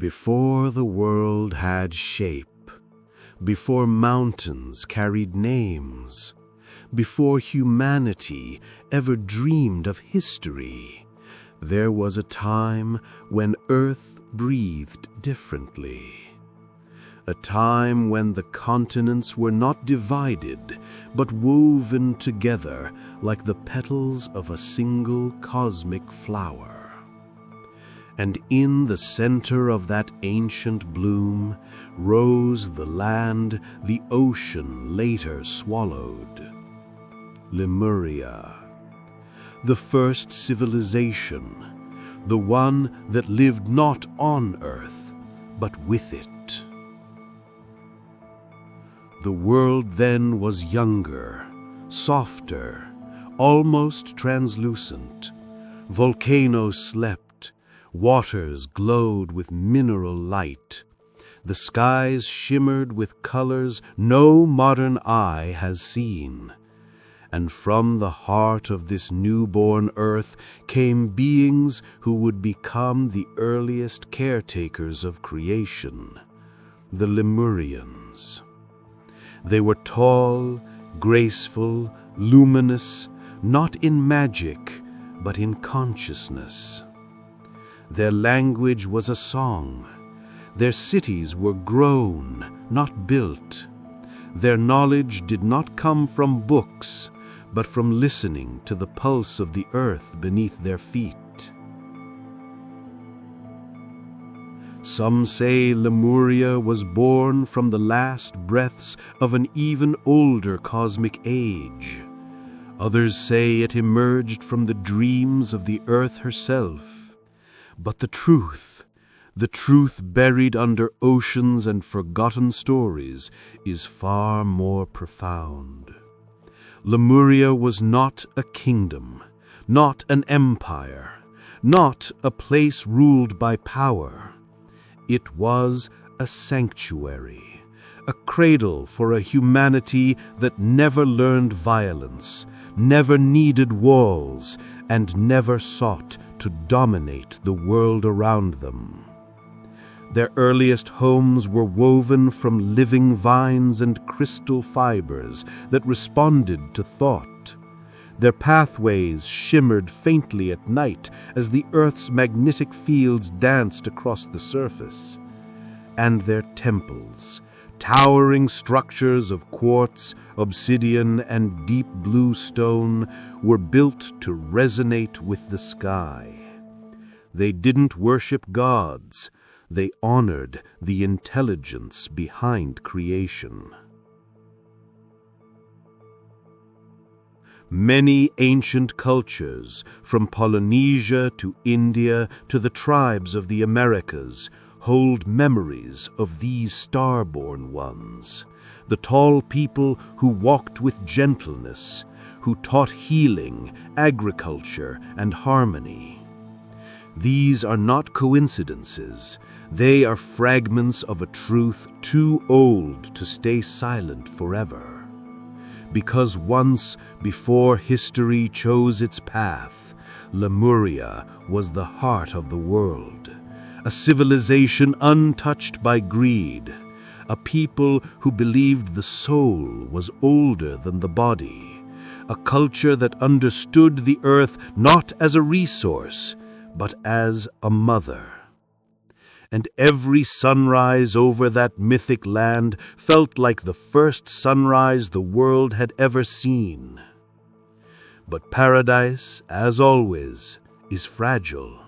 Before the world had shape, before mountains carried names, before humanity ever dreamed of history, there was a time when Earth breathed differently. A time when the continents were not divided, but woven together like the petals of a single cosmic flower. And in the center of that ancient bloom rose the land the ocean later swallowed. Lemuria, the first civilization, the one that lived not on Earth, but with it. The world then was younger, softer, almost translucent. Volcanoes slept. Waters glowed with mineral light. The skies shimmered with colors no modern eye has seen. And from the heart of this newborn earth came beings who would become the earliest caretakers of creation, the Lemurians. They were tall, graceful, luminous, not in magic, but in consciousness. Their language was a song. Their cities were grown, not built. Their knowledge did not come from books, but from listening to the pulse of the earth beneath their feet. Some say Lemuria was born from the last breaths of an even older cosmic age. Others say it emerged from the dreams of the earth herself. But the truth buried under oceans and forgotten stories, is far more profound. Lemuria was not a kingdom, not an empire, not a place ruled by power. It was a sanctuary, a cradle for a humanity that never learned violence, never needed walls, and never sought to dominate the world around them. Their earliest homes were woven from living vines and crystal fibers that responded to thought. Their pathways shimmered faintly at night as the Earth's magnetic fields danced across the surface. And their temples, towering structures of quartz, obsidian, and deep blue stone, were built to resonate with the sky. They didn't worship gods. They honored the intelligence behind creation. Many ancient cultures, from Polynesia to India to the tribes of the Americas, hold memories of these star-born ones, the tall people who walked with gentleness, who taught healing, agriculture, and harmony. These are not coincidences. They are fragments of a truth too old to stay silent forever. Because once, before history chose its path, Lemuria was the heart of the world, a civilization untouched by greed, a people who believed the soul was older than the body, a culture that understood the earth not as a resource, but as a mother. And every sunrise over that mythic land felt like the first sunrise the world had ever seen. But paradise, as always, is fragile.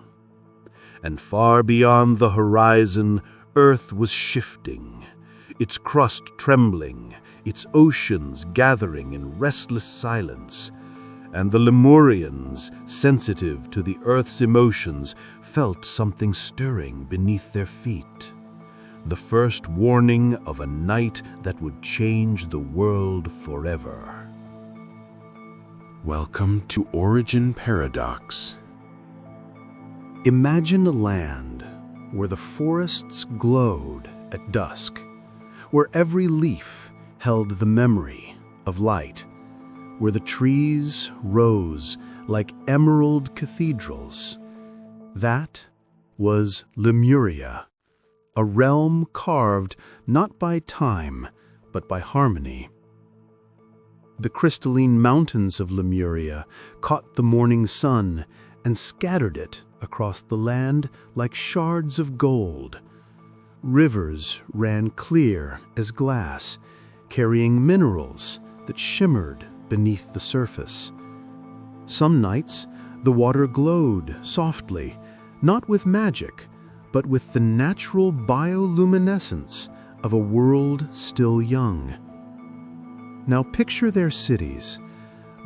And far beyond the horizon, Earth was shifting, its crust trembling, its oceans gathering in restless silence. And the Lemurians, sensitive to the Earth's emotions, felt something stirring beneath their feet. The first warning of a night that would change the world forever. Welcome to Origin Paradox. Imagine a land where the forests glowed at dusk, where every leaf held the memory of light, where the trees rose like emerald cathedrals. That was Lemuria, a realm carved not by time, but by harmony. The crystalline mountains of Lemuria caught the morning sun and scattered it across the land like shards of gold. Rivers ran clear as glass, carrying minerals that shimmered beneath the surface. Some nights, the water glowed softly, not with magic, but with the natural bioluminescence of a world still young. Now picture their cities,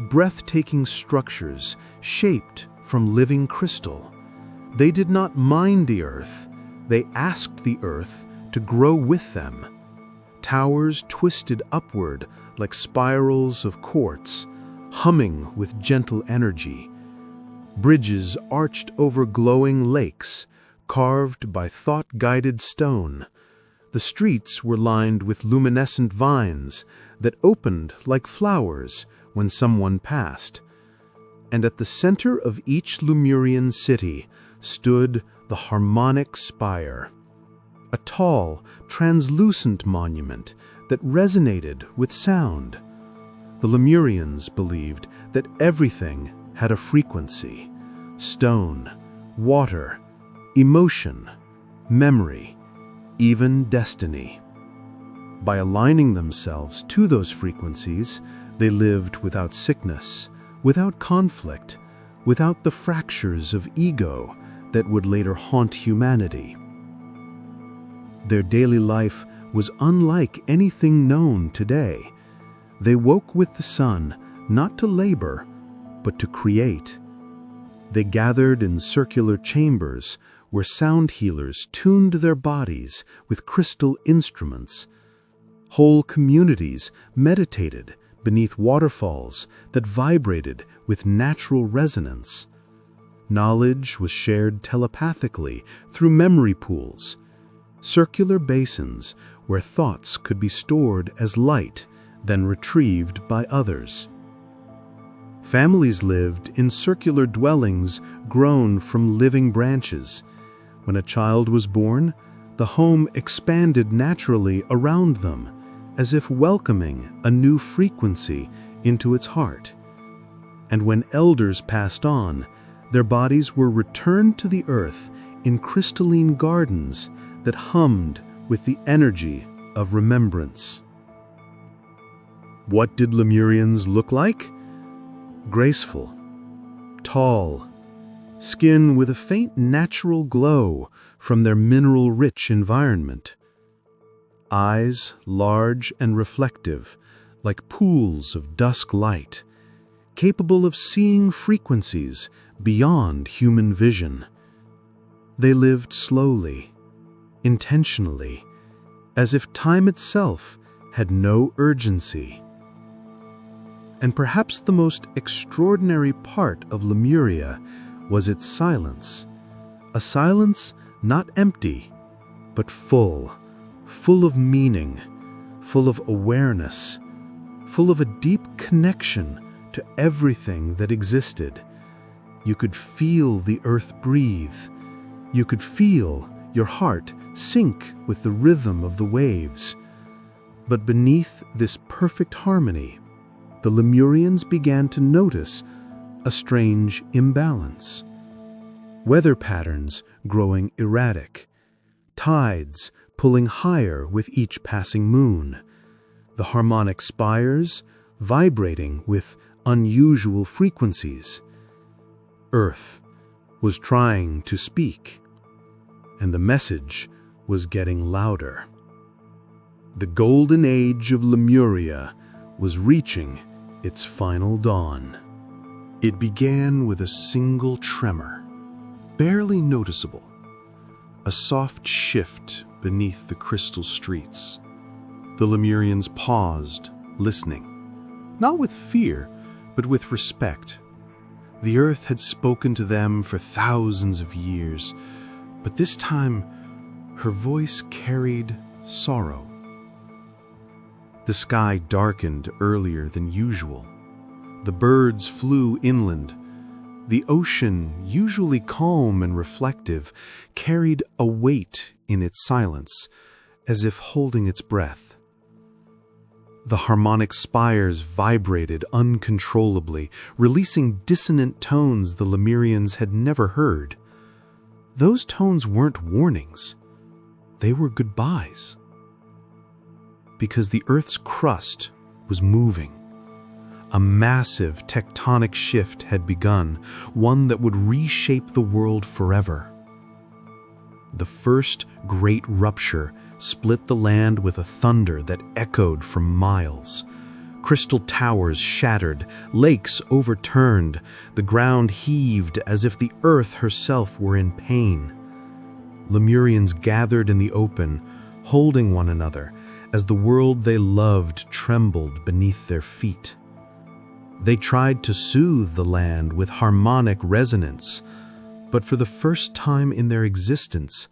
breathtaking structures shaped from living crystal. They did not mine the earth, they asked the earth to grow with them. Towers twisted upward like spirals of quartz, humming with gentle energy. Bridges arched over glowing lakes, carved by thought-guided stone. The streets were lined with luminescent vines that opened like flowers when someone passed. And at the center of each Lemurian city stood the harmonic spire, a tall, translucent monument that resonated with sound. The Lemurians believed that everything had a frequency: stone, water, emotion, memory, even destiny. By aligning themselves to those frequencies, they lived without sickness, without conflict, without the fractures of ego that would later haunt humanity. Their daily life was unlike anything known today. They woke with the sun, not to labor, but to create. They gathered in circular chambers where sound healers tuned their bodies with crystal instruments. Whole communities meditated beneath waterfalls that vibrated with natural resonance. Knowledge was shared telepathically through memory pools, circular basins where thoughts could be stored as light, then retrieved by others. Families lived in circular dwellings grown from living branches. When a child was born, the home expanded naturally around them, as if welcoming a new frequency into its heart. And when elders passed on, their bodies were returned to the earth in crystalline gardens that hummed with the energy of remembrance. What did Lemurians look like? Graceful, tall, skin with a faint natural glow from their mineral-rich environment. Eyes large and reflective, like pools of dusk light, capable of seeing frequencies beyond human vision. They lived slowly, intentionally, as if time itself had no urgency. And perhaps the most extraordinary part of Lemuria was its silence, a silence not empty, but full of meaning, full of awareness, full of a deep connection to everything that existed. You could feel the earth breathe. You could feel your heart sync with the rhythm of the waves. But beneath this perfect harmony, the Lemurians began to notice a strange imbalance. Weather patterns growing erratic, tides pulling higher with each passing moon, the harmonic spires vibrating with unusual frequencies. Earth was trying to speak, and the message was getting louder. The golden age of Lemuria was reaching its final dawn. It began with a single tremor, barely noticeable, a soft shift beneath the crystal streets. The Lemurians paused, listening, not with fear, but with respect. The earth had spoken to them for thousands of years, but this time her voice carried sorrow. The sky darkened earlier than usual. The birds flew inland. The ocean, usually calm and reflective, carried a weight in its silence, as if holding its breath. The harmonic spires vibrated uncontrollably, releasing dissonant tones the Lemurians had never heard. Those tones weren't warnings. They were goodbyes. Because the Earth's crust was moving. A massive tectonic shift had begun, one that would reshape the world forever. The first great rupture split the land with a thunder that echoed for miles. Crystal towers shattered, lakes overturned, the ground heaved as if the earth herself were in pain. Lemurians gathered in the open, holding one another, as the world they loved trembled beneath their feet. They tried to soothe the land with harmonic resonance, but for the first time in their existence,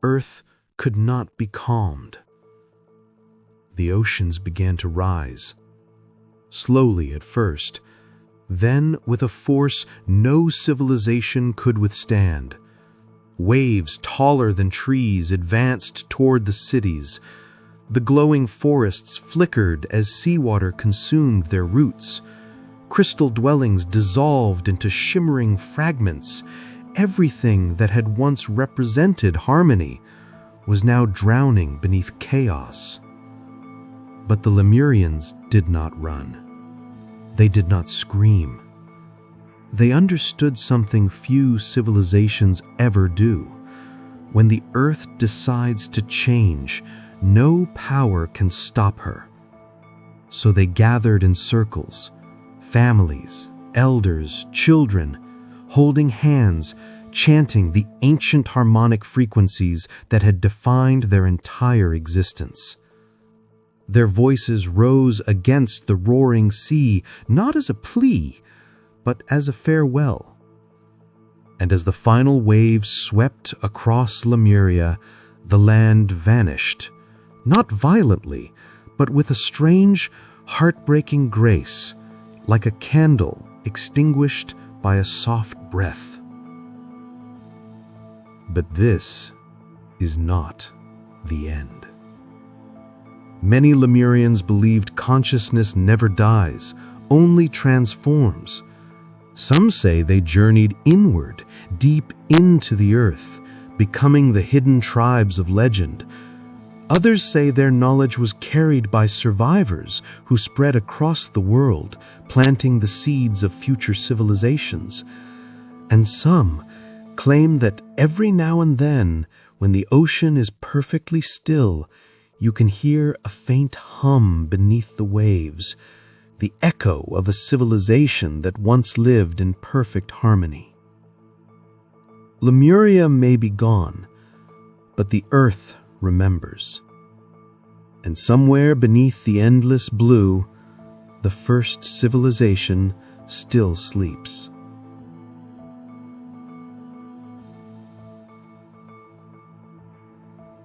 Earth could not be calmed. The oceans began to rise, slowly at first, then with a force no civilization could withstand. Waves taller than trees advanced toward the cities. The glowing forests flickered as seawater consumed their roots. Crystal dwellings dissolved into shimmering fragments. Everything that had once represented harmony was now drowning beneath chaos. But the Lemurians did not run. They did not scream. They understood something few civilizations ever do. When the earth decides to change, no power can stop her. So they gathered in circles, families, elders, children, holding hands, chanting the ancient harmonic frequencies that had defined their entire existence. Their voices rose against the roaring sea, not as a plea, but as a farewell. And as the final waves swept across Lemuria, the land vanished, not violently, but with a strange, heartbreaking grace, like a candle extinguished by a soft breath. But this is not the end. Many Lemurians believed consciousness never dies, only transforms. Some say they journeyed inward, deep into the earth, becoming the hidden tribes of legend. Others say their knowledge was carried by survivors who spread across the world, planting the seeds of future civilizations. And some claim that every now and then, when the ocean is perfectly still, you can hear a faint hum beneath the waves, the echo of a civilization that once lived in perfect harmony. Lemuria may be gone, but the earth remembers. And somewhere beneath the endless blue, the first civilization still sleeps.